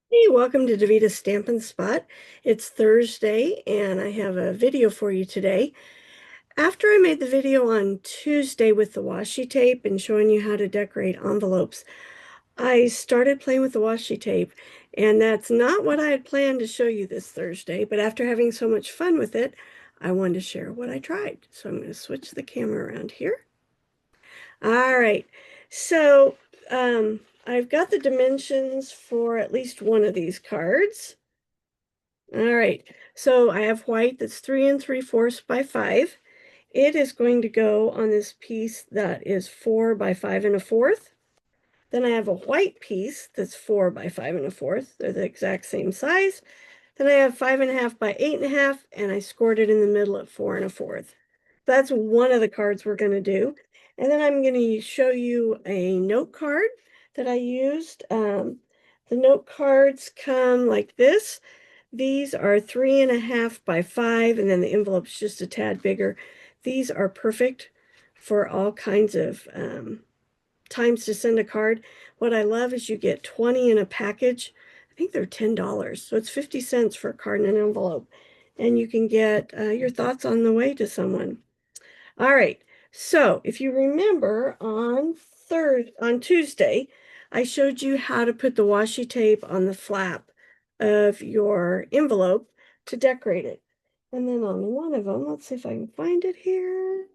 Hey, welcome to Davita's Stampin' Spot. It's Thursday and I have a video for you today. After I made the video on Tuesday with the washi tape and showing you how to decorate envelopes, I started playing with the washi tape, and that's not what I had planned to show you this Thursday, but after having so much fun with it, I wanted to share what I tried. So I'm going to switch the camera around here. All right, so I've got the dimensions for at least one of these cards. All right, so I have white that's 3 3/4 by 5. It is going to go on this piece that is 4 by 5 1/4. Then I have a white piece that's 4 by 5 1/4. They're the exact same size. Then I have 5 1/2 by 8 1/2, and I scored it in the middle at 4 1/4. That's one of the cards we're going to do. And then I'm going to show you a note card that I used. The note cards come like this. These are 3 1/2 by 5, and then the envelope's just a tad bigger. These are perfect for all kinds of times to send a card. What I love is you get 20 in a package. I think they're $10, so it's 50 cents for a card and an envelope. And you can get your thoughts on the way to someone. All right. So if you remember on Tuesday, I showed you how to put the washi tape on the flap of your envelope to decorate it. And then on one of them, let's see if I can find it here.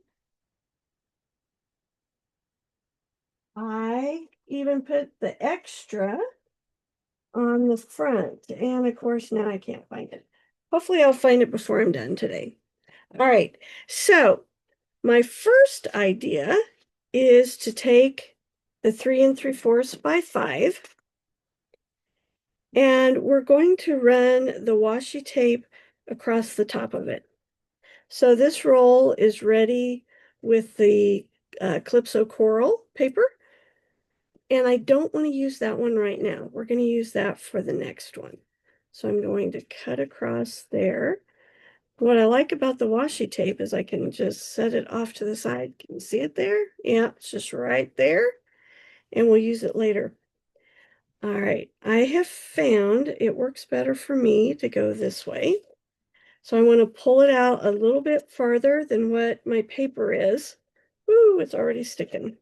I even put the extra on the front. And of course, now I can't find it. Hopefully I'll find it before I'm done today. All right. So my first idea is to take the 3 3/4 by 5, and we're going to run the washi tape across the top of it. So this roll is ready with the Calypso Coral paper, and I don't want to use that one right now. We're going to use that for the next one. So I'm going to cut across there. What I like about the washi tape is I can just set it off to the side. Can you see it there? Yeah, it's just right there, and we'll use it later. All right, I have found it works better for me to go this way. So I want to pull it out a little bit farther than what my paper is. Ooh, it's already sticking.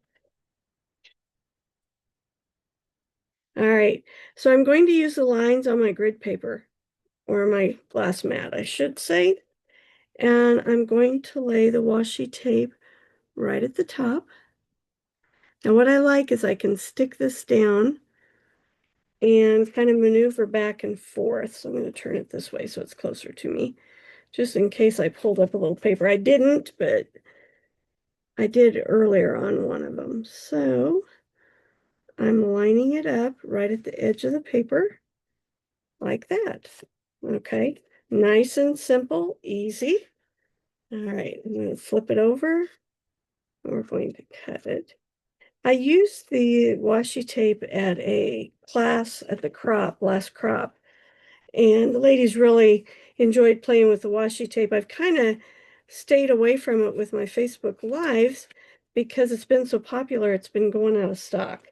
All right, so I'm going to use the lines on my grid paper, or my glass mat, I should say. And I'm going to lay the washi tape right at the top. Now what I like is I can stick this down and kind of maneuver back and forth. So I'm going to turn it this way so it's closer to me, just in case I pulled up a little paper. I didn't, but I did earlier on one of them. So I'm lining it up right at the edge of the paper like that. Okay, nice and simple, easy. All right, I'm going to flip it over. We're going to cut it. I used the washi tape at a class at the last crop, and the ladies really enjoyed playing with the washi tape. I've kind of stayed away from it with my Facebook Lives because it's been so popular, it's been going out of stock.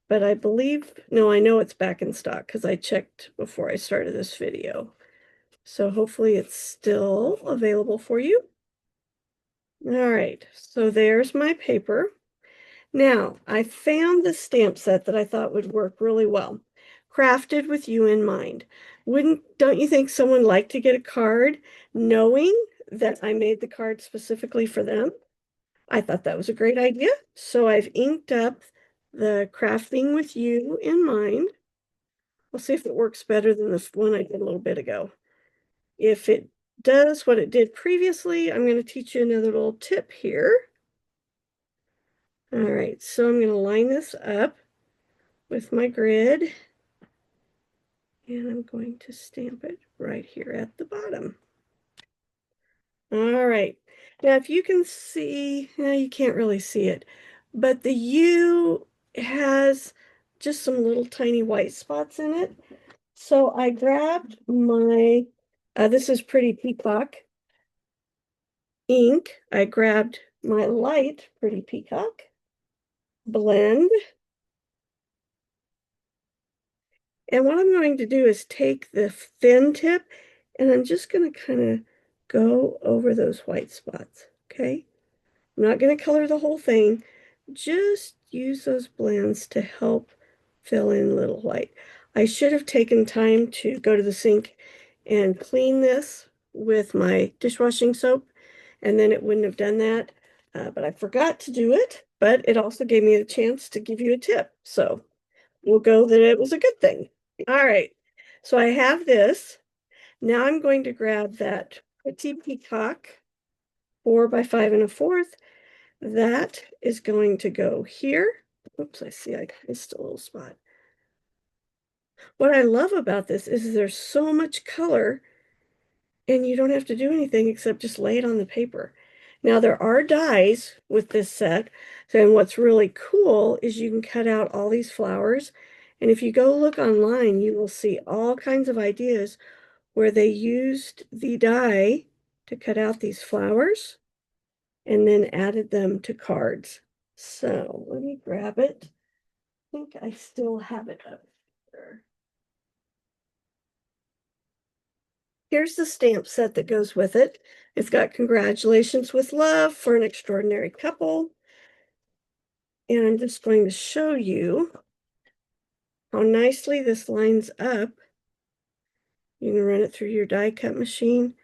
But I believe, no, I know it's back in stock because I checked before I started this video. So hopefully it's still available for you. All right, so there's my paper. Now, I found the stamp set that I thought would work really well, crafted with you in mind. Don't you think someone like to get a card knowing that I made the card specifically for them? I thought that was a great idea. So I've inked up the crafting with you in mind. We'll see if it works better than the one I did a little bit ago. If it does what it did previously, I'm going to teach you another little tip here. All right, so I'm going to line this up with my grid, and I'm going to stamp it right here at the bottom. All right. Now, if you can see, now you can't really see it, but the U has just some little tiny white spots in it. So I grabbed this is Pretty Peacock ink. I grabbed my light Pretty Peacock blend, And what I'm going to do is take the thin tip and I'm just going to kind of go over those white spots, okay? I'm not going to color the whole thing. Just use those blends to help fill in little white. I should have taken time to go to the sink and clean this with my dishwashing soap, and then it wouldn't have done that. But I forgot to do it, but it also gave me a chance to give you a tip. So we'll go that it was a good thing. All right. So I have this. Now I'm going to grab that Petite Peacock 4 by 5 1/4. That is going to go here. Oops, I see I missed a little spot. What I love about this is there's so much color and you don't have to do anything except just lay it on the paper. Now there are dies with this set, and what's really cool is you can cut out all these flowers. And if you go look online, you will see all kinds of ideas where they used the die to cut out these flowers and then added them to cards. So let me grab it. I think I still have it up there. Here's the stamp set that goes with it. It's got congratulations with love for an extraordinary couple. And I'm just going to show you how nicely this lines up. You can run it through your die cut machine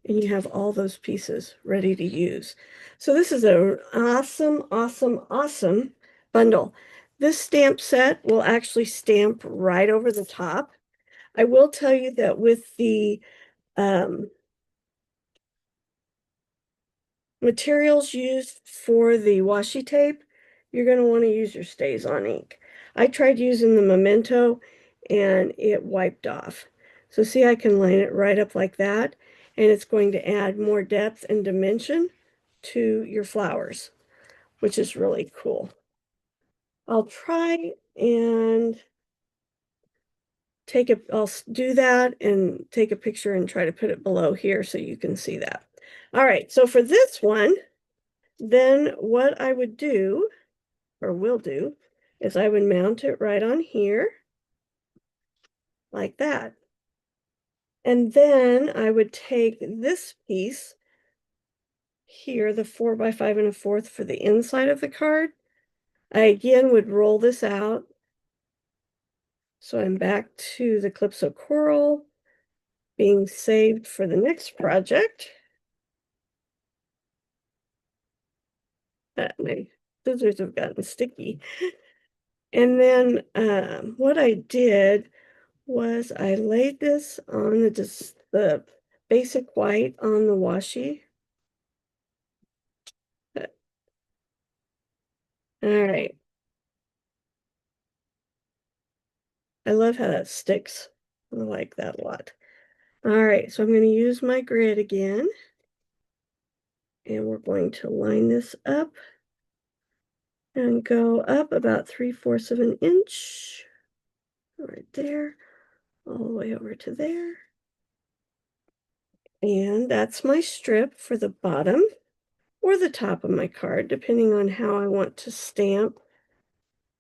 and you have all those pieces ready to use. So this is an awesome, awesome, awesome bundle. This stamp set will actually stamp right over the top. I will tell you that with the materials used for the washi tape, you're going to want to use your StazOn ink. I tried using the Memento and it wiped off. So see, I can line it right up like that, and it's going to add more depth and dimension to your flowers, which is really cool. I'll try and I'll do that and take a picture and try to put it below here so you can see that. All right, so for this one, then what I would do, or will do, is I would mount it right on here, like that. And then I would take this piece here, the 4 by 5 1/4 for the inside of the card. I again would roll this out. So I'm back to the Calypso Coral being saved for the next project. My scissors have gotten sticky. And then what I did was I laid this on the basic white on the washi. All right. I love how that sticks. I like that a lot. All right, so I'm going to use my grid again. And we're going to line this up and go up about 3/4 of an inch. Right there, all the way over to there. And that's my strip for the bottom or the top of my card, depending on how I want to stamp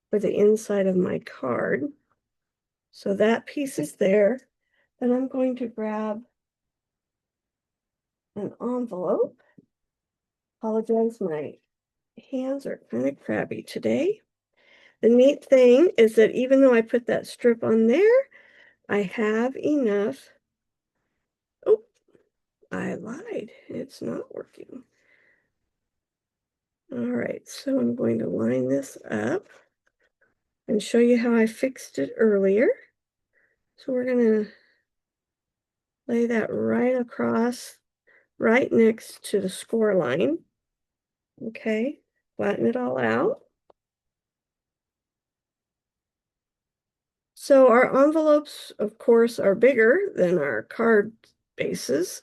for the inside of my card. So that piece is there. Then I'm going to grab an envelope. Apologize, my hands are kind of crabby today. The neat thing is that even though I put that strip on there, I have enough. Oh, I lied. It's not working. All right, so I'm going to line this up and show you how I fixed it earlier. So we're going to lay that right across, right next to the score line. Okay, flatten it all out. So our envelopes, of course, are bigger than our card bases.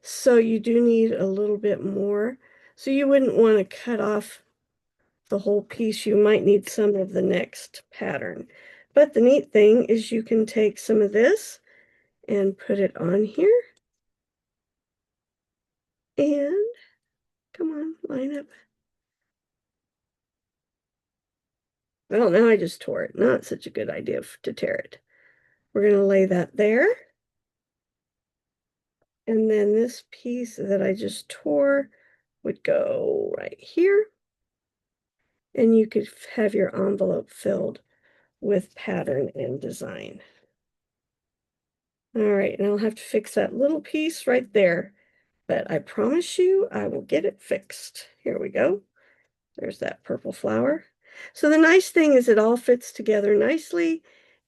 So you do need a little bit more. So you wouldn't want to cut off the whole piece. You might need some of the next pattern. But the neat thing is you can take some of this and put it on here. And come on, line up. Well, now I just tore it. Not such a good idea to tear it. We're going to lay that there. And then this piece that I just tore would go right here. And you could have your envelope filled with pattern and design. All right, and I'll have to fix that little piece right there, but I promise you I will get it fixed. Here we go. There's that purple flower. So the nice thing is it all fits together nicely.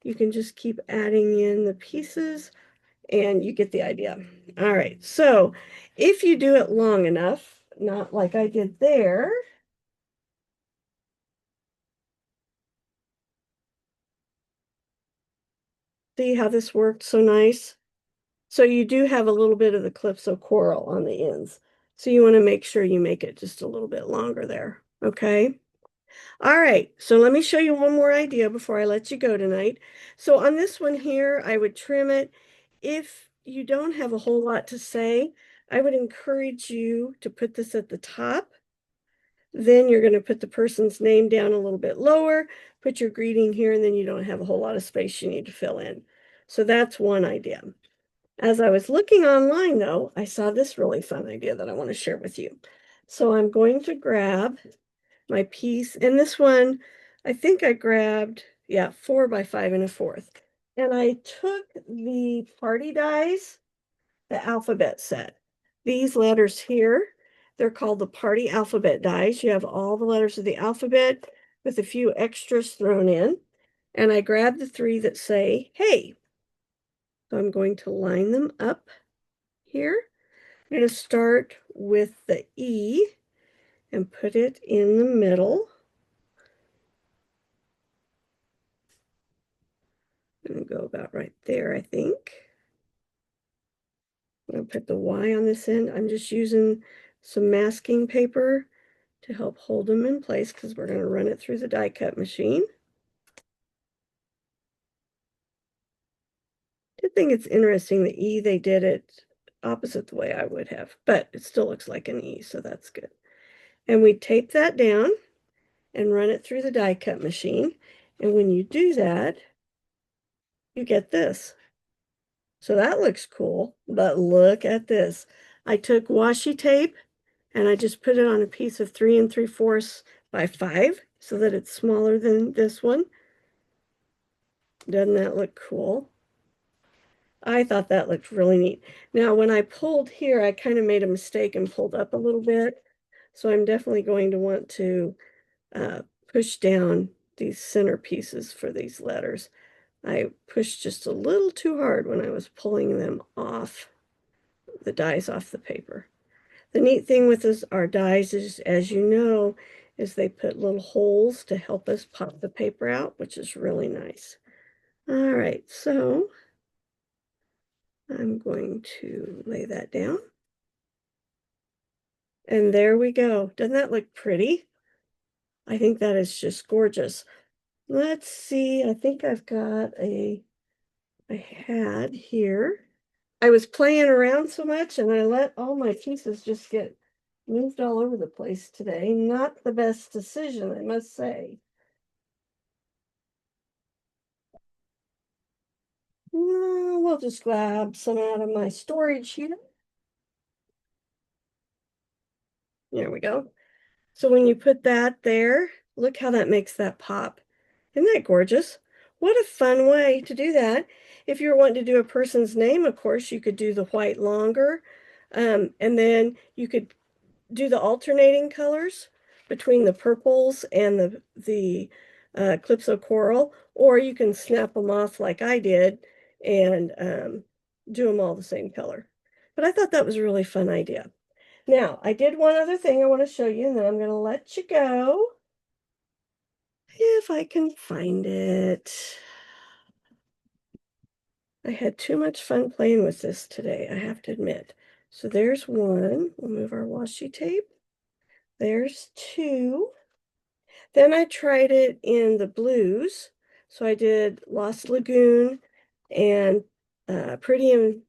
You can just keep adding in the pieces and you get the idea. All right, so if you do it long enough, not like I did there, see how this worked so nice? So you do have a little bit of the calypso coral on the ends. So you want to make sure you make it just a little bit longer there. Okay. All right. So let me show you one more idea before I let you go tonight. So on this one here, I would trim it. If you don't have a whole lot to say, I would encourage you to put this at the top. Then you're going to put the person's name down a little bit lower, put your greeting here, and then you don't have a whole lot of space you need to fill in. So that's one idea. As I was looking online, though, I saw this really fun idea that I want to share with you. So I'm going to grab my piece, and this one, I think I grabbed, yeah, 4 by 5 1/4. And I took the party dies, the alphabet set. These letters here, they're called the party alphabet dies. You have all the letters of the alphabet with a few extras thrown in. And I grabbed the 3 that say, hey. So I'm going to line them up here. I'm going to start with the E and put it in the middle. I'm going to go about right there, I think. I'm going to put the Y on this end. I'm just using some masking paper to help hold them in place because we're going to run it through the die cut machine. I think it's interesting the E, they did it opposite the way I would have, but it still looks like an E, so that's good. And we tape that down and run it through the die cut machine. And when you do that, you get this. So that looks cool, but look at this. I took washi tape and I just put it on a piece of 3 3/4 by 5 so that it's smaller than this one. Doesn't that look cool? I thought that looked really neat. Now, when I pulled here, I kind of made a mistake and pulled up a little bit. So I'm definitely going to want to push down these center pieces for these letters. I pushed just a little too hard when I was pulling them off, the dies off the paper. The neat thing with our dies is, as you know, is they put little holes to help us pop the paper out, which is really nice. All right, so I'm going to lay that down. And there we go. Doesn't that look pretty? I think that is just gorgeous. Let's see, I think I've got a hat here. I was playing around so much and I let all my pieces just get moved all over the place today. Not the best decision, I must say. We'll just grab some out of my storage here. There we go. So when you put that there, look how that makes that pop. Isn't that gorgeous? What a fun way to do that. If you were wanting to do a person's name, of course, you could do the white longer. And then you could do the alternating colors between the purples and the Calypso Coral, or you can snap them off like I did and do them all the same color. But I thought that was a really fun idea. Now, I did one other thing I want to show you, and then I'm going to let you go. If I can find it. I had too much fun playing with this today, I have to admit. So there's one. We'll move our washi tape. There's 2. Then I tried it in the blues. So I did Lost Lagoon and Pretty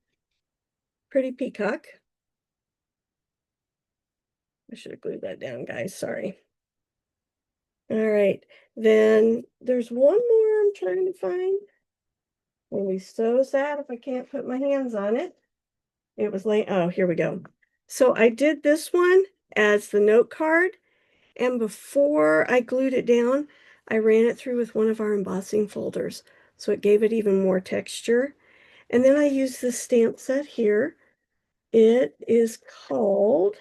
Peacock. I should have glued that down, guys. Sorry. All right. Then there's one more I'm trying to find. I'll be so sad if I can't put my hands on it. It was late. Oh, here we go. So I did this one as the note card, and before I glued it down, I ran it through with one of our embossing folders. So it gave it even more texture. And then I used this stamp set here. It is called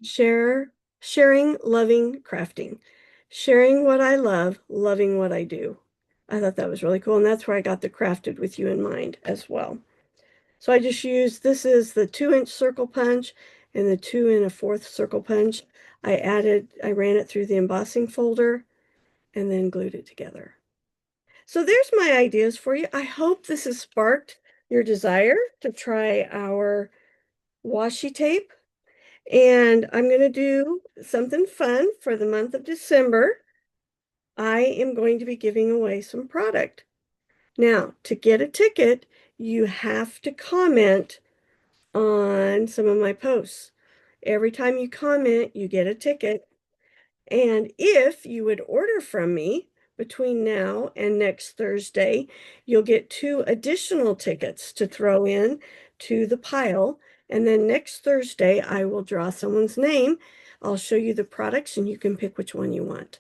Sharing, Loving, Crafting. Sharing what I love, loving what I do. I thought that was really cool. And that's where I got the crafted with you in mind as well. So I just used, this is the 2-inch circle punch and the 2 1/4 circle punch. I ran it through the embossing folder and then glued it together. So there's my ideas for you. I hope this has sparked your desire to try our washi tape. And I'm going to do something fun for the month of December. I am going to be giving away some product. Now, to get a ticket, you have to comment on some of my posts. Every time you comment, you get a ticket. And if you would order from me between now and next Thursday, you'll get 2 additional tickets to throw in to the pile. And then next Thursday, I will draw someone's name. I'll show you the products and you can pick which one you want.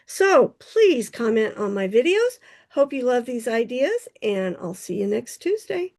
So please comment on my videos. Hope you love these ideas, and I'll see you next Tuesday.